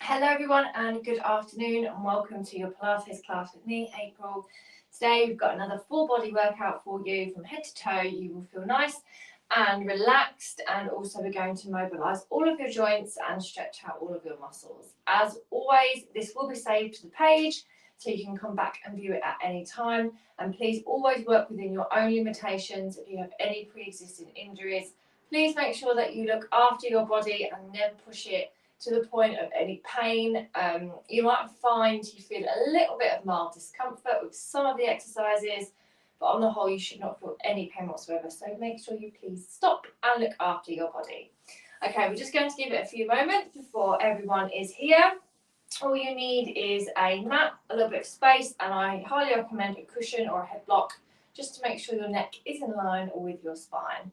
Hello everyone and good afternoon and welcome to your Pilates class with me, April. Today we've got another full body workout for you from head to toe. You will feel nice and relaxed, and also we're going to mobilise all of your joints and stretch out all of your muscles. As always, this will be saved to the page so you can come back and view it at any time, and please always work within your own limitations. If you have any pre-existing injuries, please make sure that you look after your body and never push it to the point of any pain. You might find you feel a little bit of mild discomfort with some of the exercises, but on the whole you should not feel any pain whatsoever, so make sure you please stop and look after your body. Okay, we're just going to give it a few moments before everyone is here. All you need is a mat, a little bit of space, and I highly recommend a cushion or a head block just to make sure your neck is in line with your spine.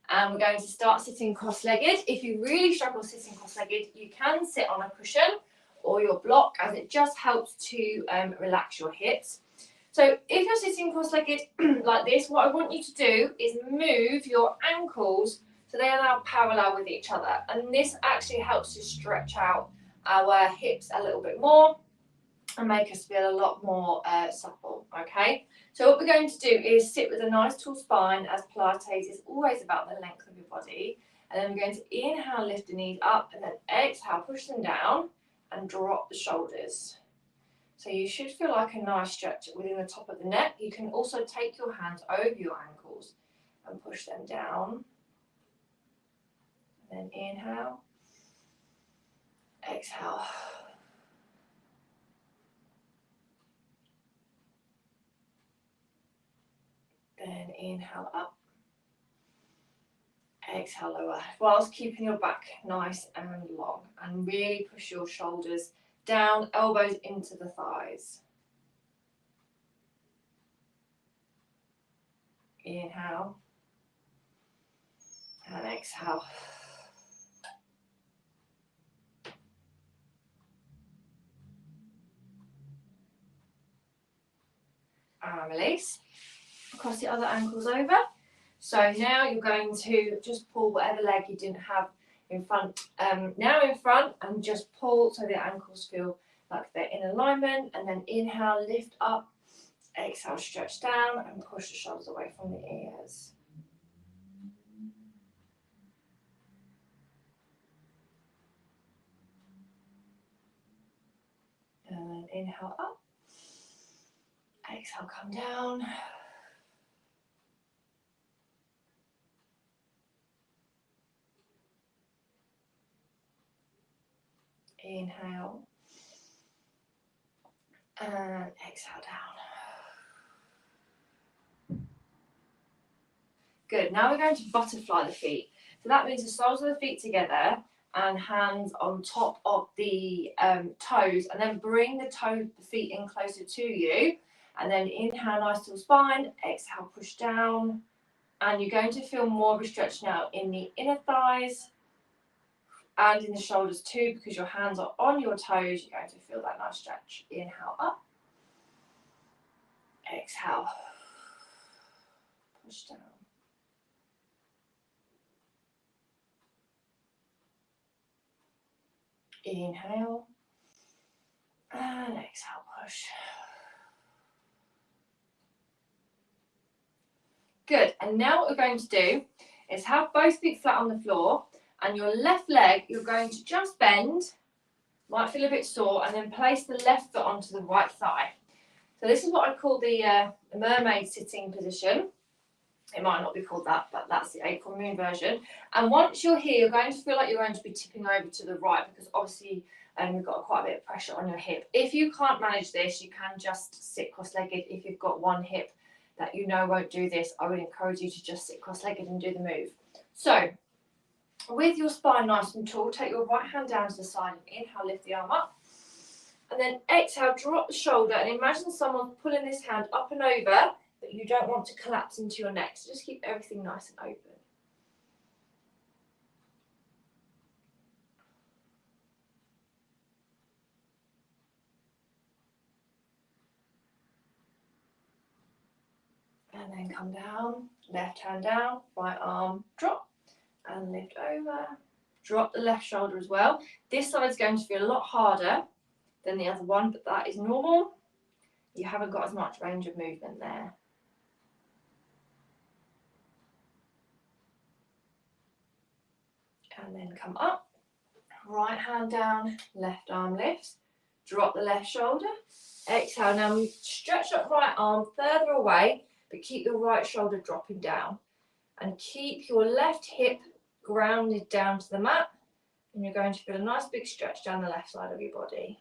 And we're going to start sitting cross-legged. If you really struggle sitting cross-legged, you can sit on a cushion or your block, as it just helps to relax your hips. So if you're sitting cross-legged like this, what I want you to do is move your ankles so they are now parallel with each other. And this actually helps to stretch out our hips a little bit more and make us feel a lot more supple, okay? So what we're going to do is sit with a nice tall spine, as Pilates is always about the length of your body. And then we're going to inhale, lift the knees up, and then exhale, push them down and drop the shoulders. So you should feel like a nice stretch within the top of the neck. You can also take your hands over your ankles and push them down. And then inhale, exhale. Then inhale up, exhale lower, whilst keeping your back nice and long, and really push your shoulders down, elbows into the thighs. Inhale and exhale. And release. Cross the other ankles over. So now you're going to just pull whatever leg you didn't have in front, now in front, and just pull so the ankles feel like they're in alignment. And then inhale, lift up, exhale, stretch down and push the shoulders away from the ears. And then inhale up, exhale, come down. Inhale and exhale down. Good. Now we're going to butterfly the feet. So that means the soles of the feet together and hands on top of the toes, and then bring the feet in closer to you. And then inhale, nice tall spine. Exhale, push down. And you're going to feel more of a stretch now in the inner thighs and in the shoulders too, because your hands are on your toes. You're going to feel that nice stretch. Inhale up, exhale, push down. Inhale and exhale, push. Good. And now what we're going to do is have both feet flat on the floor, and your left leg you're going to just bend, might feel a bit sore, and then place the left foot onto the right thigh. So this is what I call the mermaid sitting position. It might not be called that, but that's the April Moon version. And once you're here, you're going to feel like you're going to be tipping over to the right, because obviously you've got quite a bit of pressure on your hip. If you can't manage this, you can just sit cross-legged. If you've got one hip that you know won't do this, I would encourage you to just sit cross-legged and do the move. So with your spine nice and tall, take your right hand down to the side and inhale, lift the arm up. And then exhale, drop the shoulder, and imagine someone pulling this hand up and over, but you don't want to collapse into your neck. So just keep everything nice and open. And then come down, left hand down, right arm drop, and lift over, Drop the left shoulder as well. This side is going to feel a lot harder than the other one, but that is normal. You haven't got as much range of movement there. And then come up, right hand down, left arm lifts, drop the left shoulder, exhale. Now stretch that right arm further away, but keep the right shoulder dropping down. And keep your left hip grounded down to the mat, and you're going to feel a nice big stretch down the left side of your body.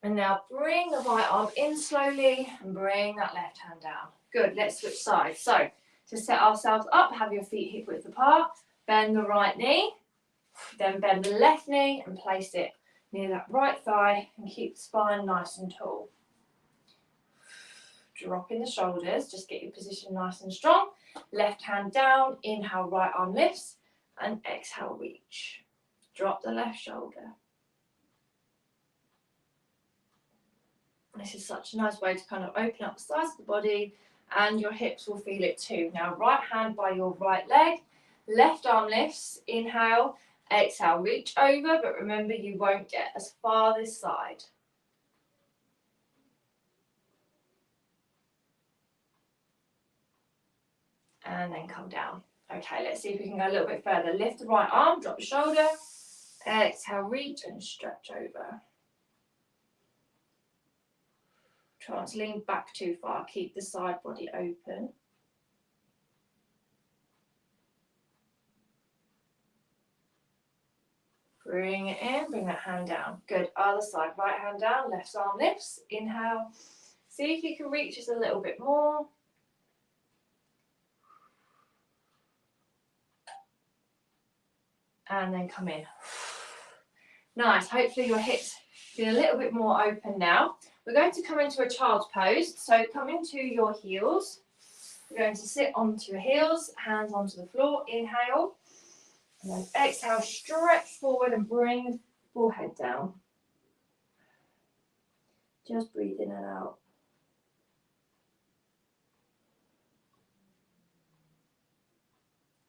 And now bring the right arm in slowly and bring that left hand down. Good, let's switch sides. So to set ourselves up, have your feet hip width apart, bend the right knee, then bend the left knee and place it near that right thigh and keep the spine nice and tall. Drop in the shoulders, just get your position nice and strong. Left hand down, inhale, right arm lifts, and exhale, reach. Drop the left shoulder. This is such a nice way to kind of open up the sides of the body, and your hips will feel it too. Now, right hand by your right leg, left arm lifts, inhale, exhale, reach over, but remember you won't get as far this side. And then come down. Okay, let's see if we can go a little bit further. Lift the right arm, drop the shoulder, exhale, reach and stretch over. Try not to lean back too far, keep the side body open. Bring it in, bring that hand down. Good, other side, right hand down, left arm lifts, inhale. See if you can reach just a little bit more. And then come in. Nice, hopefully your hips feel a little bit more open now. We're going to come into a child's pose. So come into your heels. We're going to sit onto your heels, hands onto the floor, inhale. And then exhale, stretch forward and bring the forehead down. Just breathe in and out.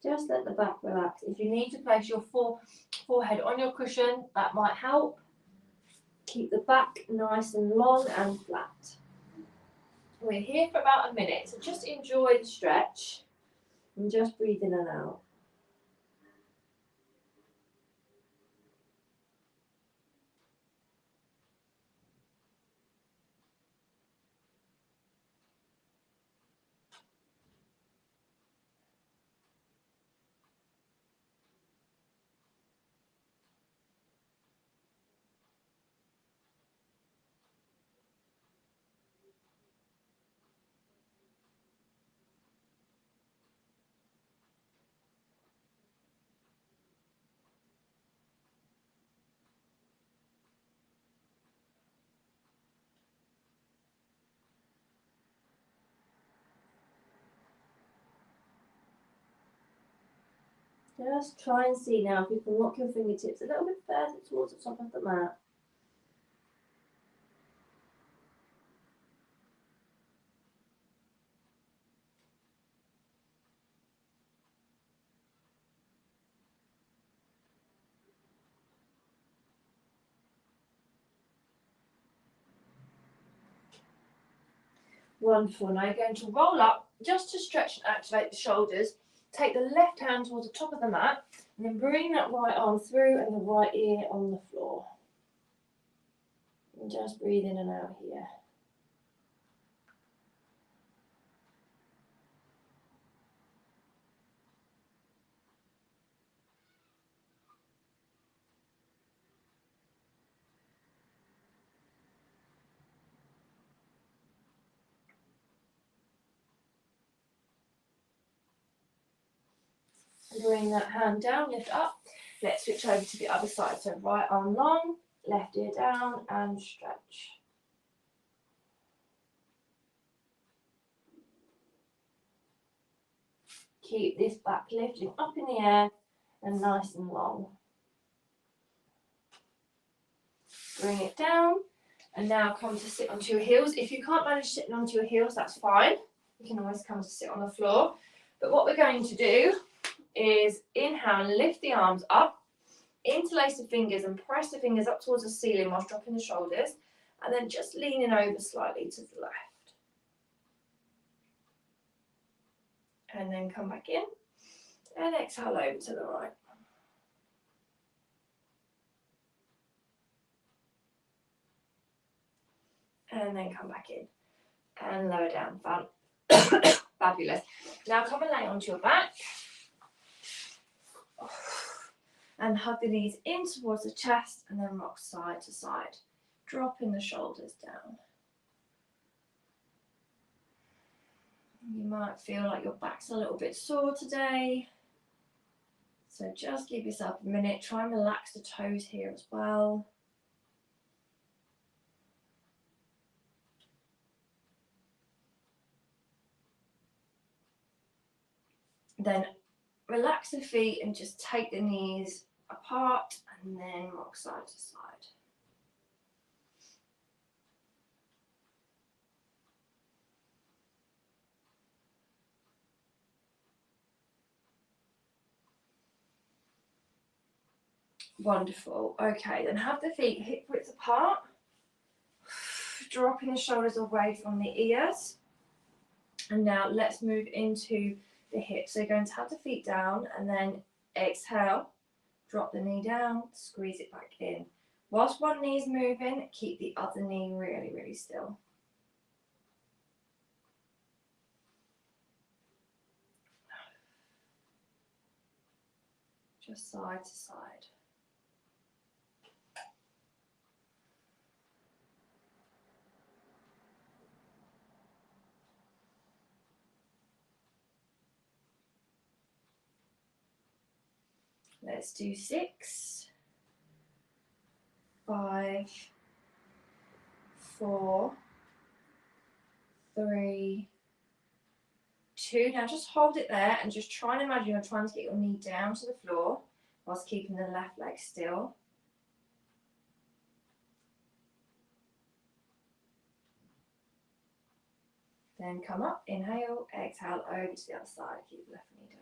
Just let the back relax. If you need to place your forehead on your cushion, that might help. Keep the back nice and long and flat. We're here for about a minute, so just enjoy the stretch and just breathe in and out. Just try and see now if you can rock your fingertips a little bit further towards the top of the mat. Wonderful. Now you're going to roll up just to stretch and activate the shoulders. Take the left hand towards the top of the mat and then bring that right arm through and the right ear on the floor. And just breathe in and out here. Bring that hand down, lift up. Let's switch over to the other side. So right arm long, left ear down and stretch. Keep this back lifting up in the air and nice and long. Bring it down and now come to sit onto your heels. If you can't manage sitting onto your heels, that's fine. You can always come to sit on the floor. But what we're going to do is inhale, lift the arms up, interlace the fingers and press the fingers up towards the ceiling whilst dropping the shoulders, and then just leaning over slightly to the left. And then come back in and exhale over to the right. And then come back in and lower down. Fabulous. Now come and lay onto your back and hug the knees in towards the chest and then rock side to side, dropping the shoulders down. You might feel like your back's a little bit sore today, so just give yourself a minute. Try and relax the toes here as well. Then relax the feet and just take the knees apart and then rock side to side. Wonderful. Okay, then have the feet hip width apart, dropping the shoulders away from the ears. And now let's move into the hips. So you're going to have the feet down and then exhale, drop the knee down, squeeze it back in. Whilst one knee is moving, keep the other knee really, really still. Just side to side. Let's do 6, 5, 4, 3, 2. Now just hold it there and just try and imagine you're trying to get your knee down to the floor whilst keeping the left leg still. Then come up, inhale, exhale, over to the other side, keep the left knee down.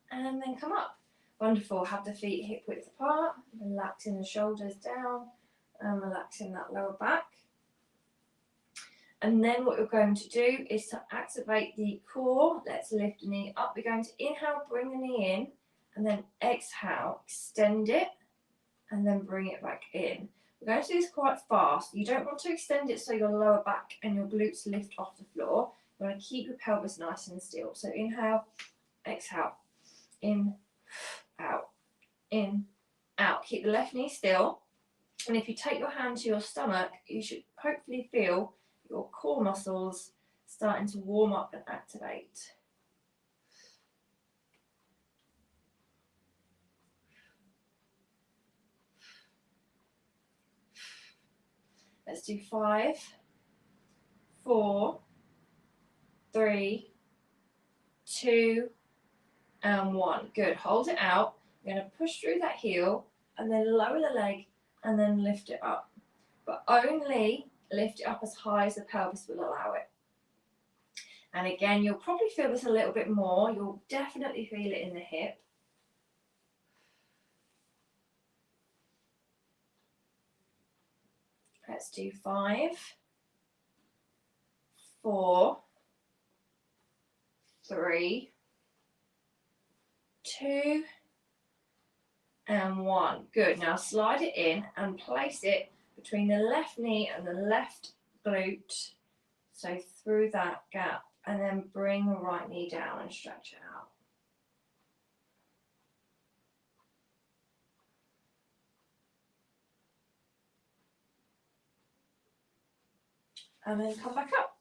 And then come up. Wonderful. Have the feet hip width apart, relaxing the shoulders down and relaxing that lower back. And then what you're going to do is to activate the core. Let's lift the knee up. We're going to inhale, bring the knee in, and then exhale, extend it, and then bring it back in. We're going to do this quite fast. You don't want to extend it so your lower back and your glutes lift off the floor. You want to keep your pelvis nice and still. So inhale, exhale. In, out, in, out. Keep the left knee still. And if you take your hand to your stomach, you should hopefully feel your core muscles starting to warm up and activate. Let's do 5, 4, 3, 2, and 1. Good. Hold it out. You're going to push through that heel and then lower the leg and then lift it up. But only lift it up as high as the pelvis will allow it. And again, you'll probably feel this a little bit more. You'll definitely feel it in the hip. Let's do 5, 4, 3, 2, and 1. Good. Now slide it in and place it between the left knee and the left glute. So through that gap, and then bring the right knee down and stretch it out. And then come back up.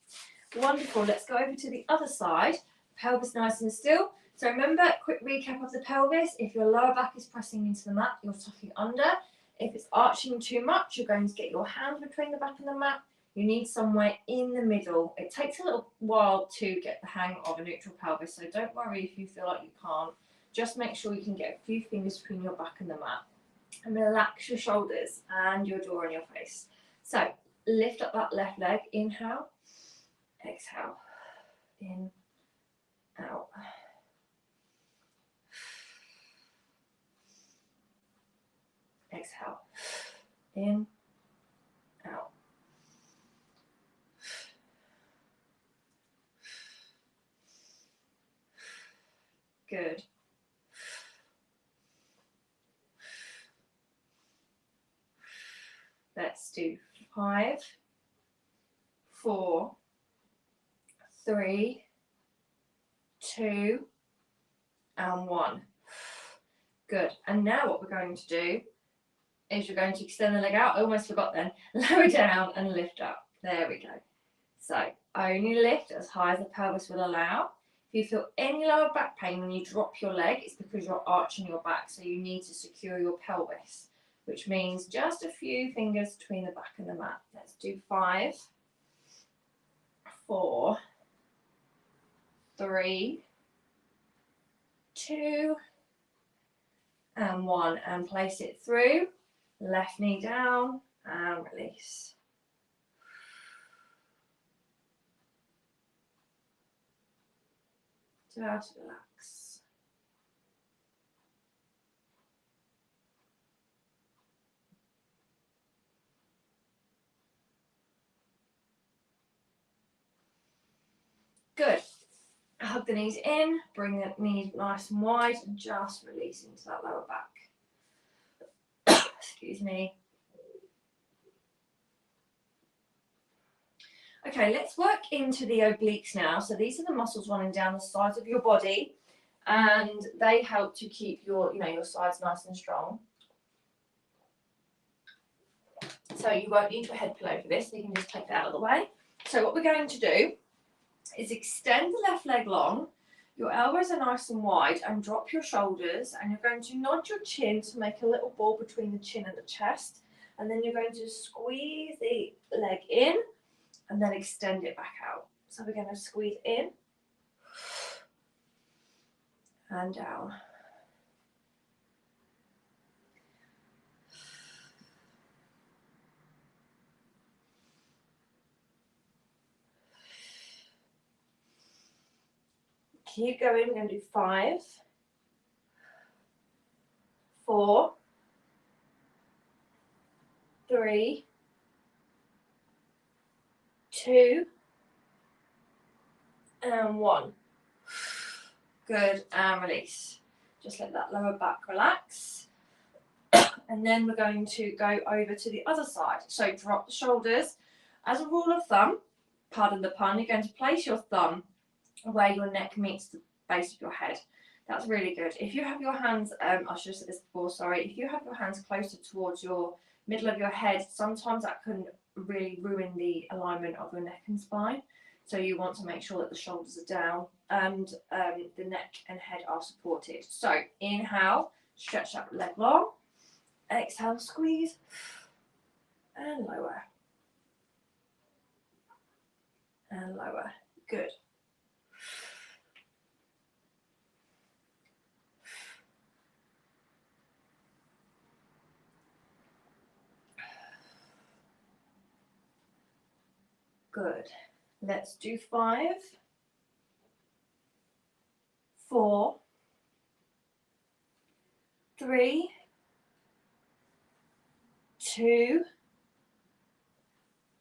Wonderful. Let's go over to the other side. Pelvis nice and still. So remember, quick recap of the pelvis. If your lower back is pressing into the mat, you're tucking under. If it's arching too much, you're going to get your hands between the back and the mat. You need somewhere in the middle. It takes a little while to get the hang of a neutral pelvis, so don't worry if you feel like you can't. Just make sure you can get a few fingers between your back and the mat. And relax your shoulders and your jaw on your face. So lift up that left leg, inhale, exhale, in, out. Exhale, in, out. Good. Let's do 5, 4, 3, 2, and 1. Good. And now what we're going to do is you're going to extend the leg out. I almost forgot then. Lower down and lift up. There we go. So only lift as high as the pelvis will allow. If you feel any lower back pain when you drop your leg, it's because you're arching your back. So you need to secure your pelvis, which means just a few fingers between the back and the mat. Let's do 5, 4, 3, 2, and 1. And place it through. Left knee down and release. Just relax. Good. Hug the knees in, bring the knees nice and wide, and just release into that lower back. Excuse me. Okay, let's work into the obliques now. So these are the muscles running down the sides of your body, and they help to keep your, your sides nice and strong. So you won't need your head pillow for this, so you can just take that out of the way. So what we're going to do is extend the left leg long, your elbows are nice and wide, and drop your shoulders, and you're going to nod your chin to make a little ball between the chin and the chest, and then you're going to squeeze the leg in and then extend it back out. So we're going to squeeze in and down. Keep going. We're going to do 5, 4, 3, 2, and 1. Good, and release. Just let that lower back relax. And then we're going to go over to the other side. So drop the shoulders. As a rule of thumb, pardon the pun, you're going to place your thumb where your neck meets the base of your head. That's really good. If you have your hands, I should have said this before, sorry. If you have your hands closer towards your middle of your head, sometimes that can really ruin the alignment of your neck and spine. So you want to make sure that the shoulders are down and the neck and head are supported. So inhale, stretch that leg long. Exhale, squeeze, and lower. And lower. Good. Good. Let's do 5, 4, 3, 2,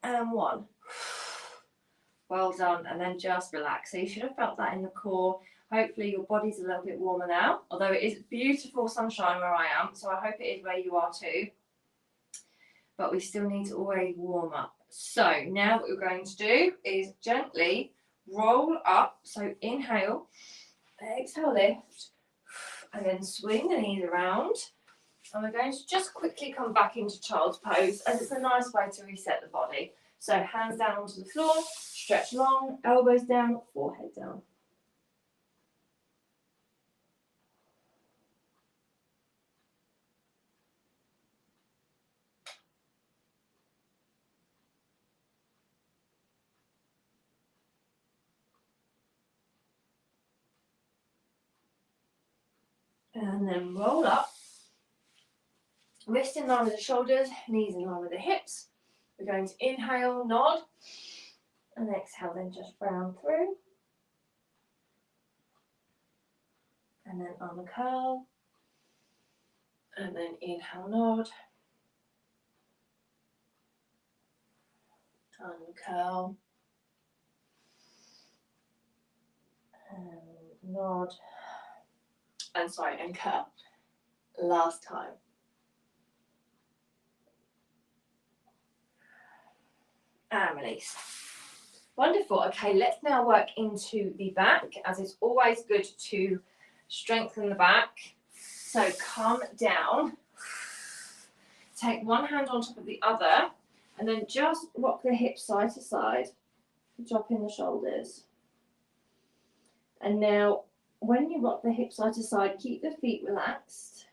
and 1. Well done. And then just relax. So you should have felt that in the core. Hopefully your body's a little bit warmer now, although it is beautiful sunshine where I am, so I hope it is where you are too. But we still need to always warm up. So now what we're going to do is gently roll up. So inhale, exhale, lift, and then swing the knees around. And we're going to just quickly come back into child's pose, as it's a nice way to reset the body. So hands down onto the floor, stretch long, elbows down, forehead down. And then roll up Wrists in line with the shoulders, knees in line with the hips. We're going to inhale, nod, and exhale, then just round through. And then uncurl. And then inhale, nod. Uncurl. And nod. And sorry, and curl. Last time. And release. Wonderful. Okay, let's now work into the back, as it's always good to strengthen the back. So come down. Take one hand on top of the other, and then just rock the hips side to side, dropping the shoulders. And now, when you rock the hips side to side, keep the feet relaxed.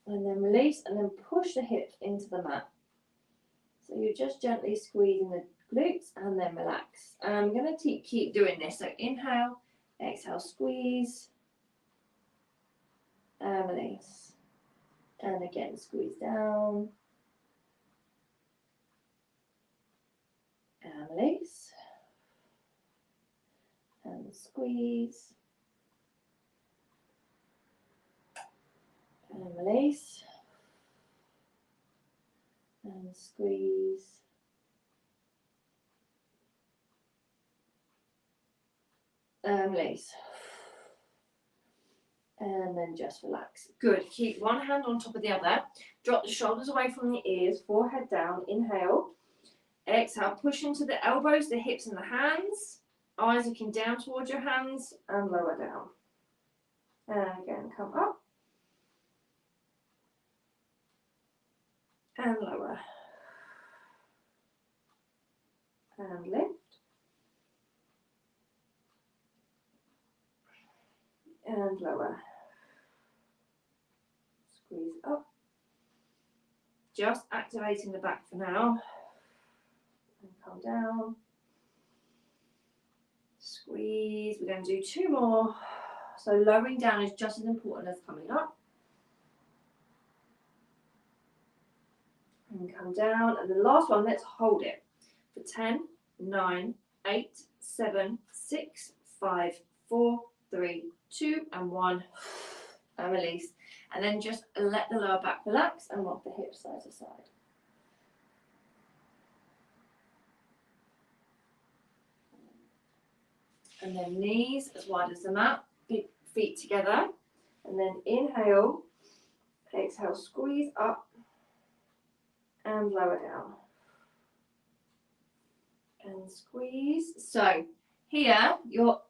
And then release, and then push the hips into the mat. So you're just gently squeezing the glutes, and then relax. And I'm going to keep doing this. So inhale, exhale, squeeze, and release. And again, squeeze down, and release, and squeeze, and release, and squeeze, and release. And then just relax. Good. Keep one hand on top of the other. Drop the shoulders away from the ears, forehead down. Inhale. Exhale. Push into the elbows, the hips, and the hands. Eyes looking down towards your hands and lower down. And again, come up. And lower. And lift. And lower. Squeeze up. Just activating the back for now. And come down. Squeeze. We're going to do two more. So lowering down is just as important as coming up. And come down. And the last one, let's hold it for 10, 9, 8, 7, 6, 5, 4, 3, 2, and 1. And release. And then just let the lower back relax and rock the hips side to side. And then knees as wide as the mat, big feet together. And then inhale, exhale, squeeze up and lower down. And squeeze. So here, your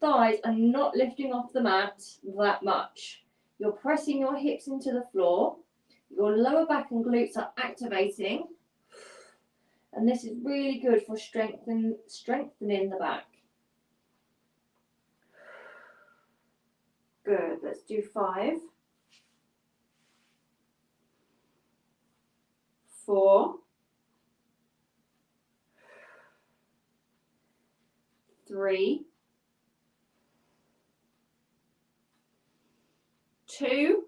thighs are not lifting off the mat that much. You're pressing your hips into the floor. Your lower back and glutes are activating. And this is really good for strengthening the back. Good. Let's do 5, 4, 3, 2,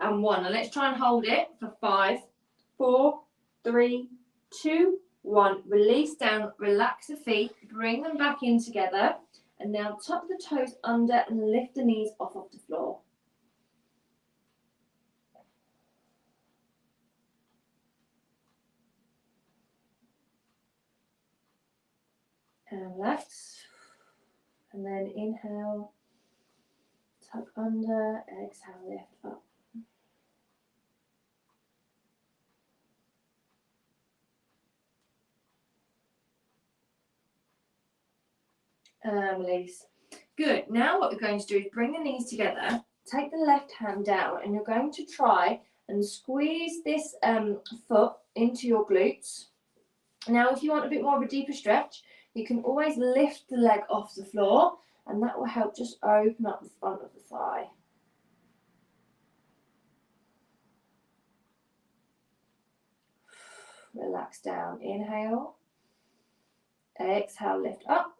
and 1. And let's try and hold it for 5, 4, 3, 2, 1. Release down, relax the feet, bring them back in together. And now tuck the toes under and lift the knees off of the floor. And relax. And then inhale, tuck under, exhale, lift up. Release. Good. Now what we're going to do is bring the knees together, take the left hand down, and you're going to try and squeeze this foot into your glutes. Now if you want a bit more of a deeper stretch, you can always lift the leg off the floor, and that will help just open up the front of the thigh. Relax down. Inhale. Exhale, lift up.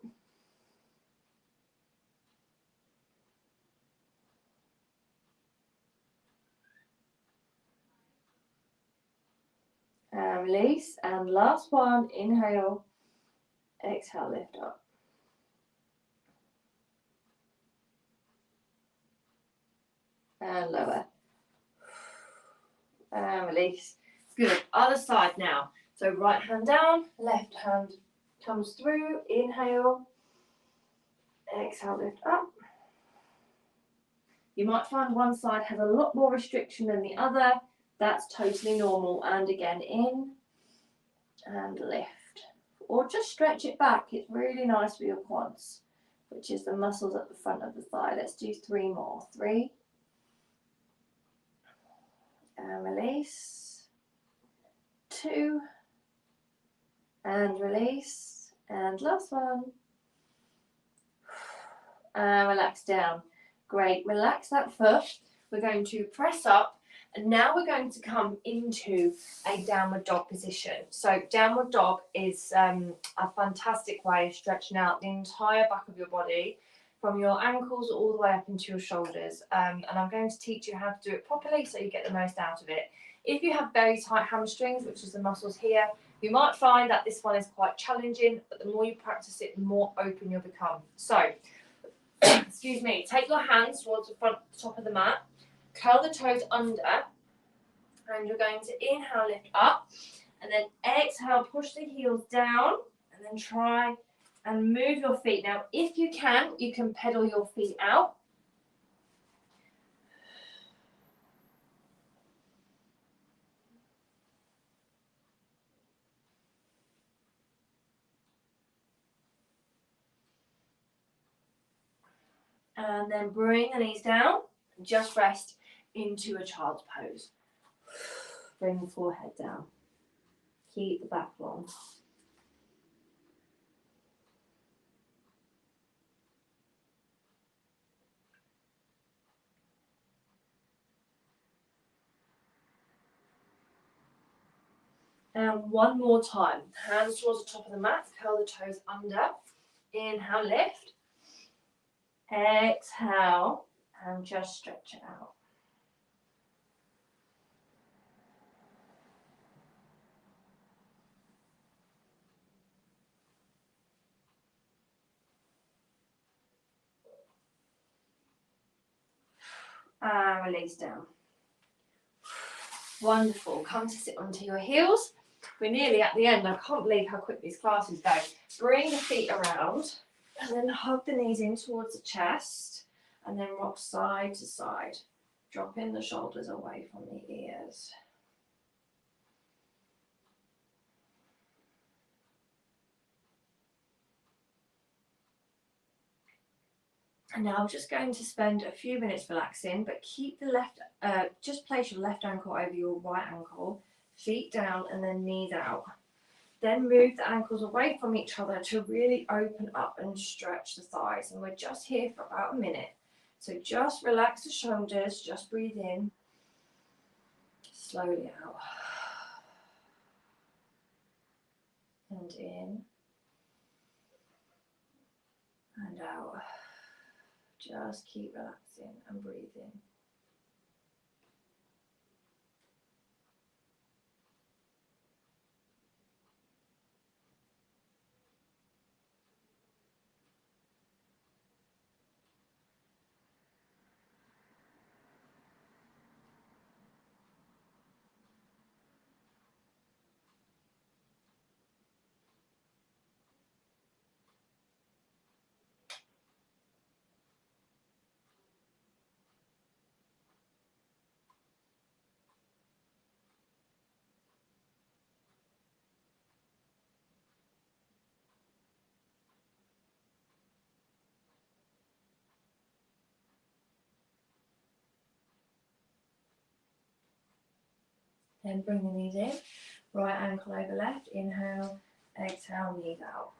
and release. And last one, inhale, exhale, lift up. And lower. And release. Good. Other side now. So right hand down, left hand comes through. Inhale, exhale, lift up. You might find one side has a lot more restriction than the other. That's totally normal. And again, in and lift. Or just stretch it back. It's really nice for your quads, which is the muscles at the front of the thigh. Let's do 3 more. 3. And release. 2. And release. And last one. And relax down. Great. Relax that foot. We're going to press up. And now we're going to come into a downward dog position. So downward dog is a fantastic way of stretching out the entire back of your body from your ankles all the way up into your shoulders. And I'm going to teach you how to do it properly so you get the most out of it. If you have very tight hamstrings, which is the muscles here, you might find that this one is quite challenging, but the more you practice it, the more open you'll become. So, excuse me, take your hands towards the front top of the mat. Curl the toes under, and you're going to inhale, lift up, and then exhale, push the heels down, and then try and move your feet. Now, if you can pedal your feet out. And then bring the knees down, and just rest into a child's pose. Bring the forehead down. Keep the back long. And one more time. Hands towards the top of the mat. Curl the toes under. Inhale, lift. Exhale, and just stretch it out. And release down. Wonderful. Come to sit onto your heels. We're nearly at the end. I can't believe how quick these classes go. Bring the feet around and then hug the knees in towards the chest and then rock side to side. Dropping the shoulders away from the ears. And now I'm just going to spend a few minutes relaxing, but keep the left, just place your left ankle over your right ankle, feet down and then knees out. Then move the ankles away from each other to really open up and stretch the thighs. And we're just here for about a minute. So just relax the shoulders, just breathe in, slowly out. And in, and out. Just keep relaxing and breathing. Then bring the knees in, right ankle over left, inhale, exhale, knees out.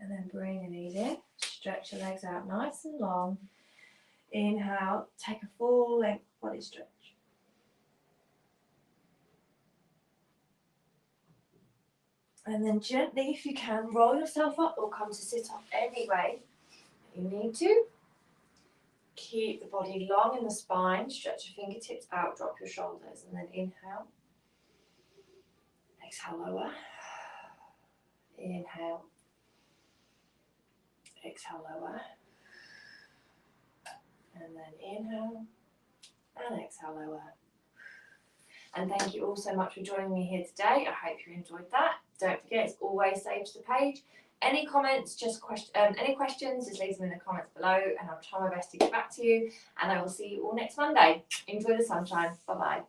And then bring the knees in. Stretch your legs out nice and long. Inhale, take a full length body stretch. And then gently, if you can, roll yourself up or come to sit up any way you need to. Keep the body long in the spine. Stretch your fingertips out, drop your shoulders, and then inhale. Exhale, lower. Inhale. Exhale, lower. And then inhale. And exhale, lower. And thank you all so much for joining me here today. I hope you enjoyed that. Don't forget, it's always saved to the page. Any comments, any questions, just leave them in the comments below and I'll try my best to get back to you. And I will see you all next Monday. Enjoy the sunshine. Bye-bye.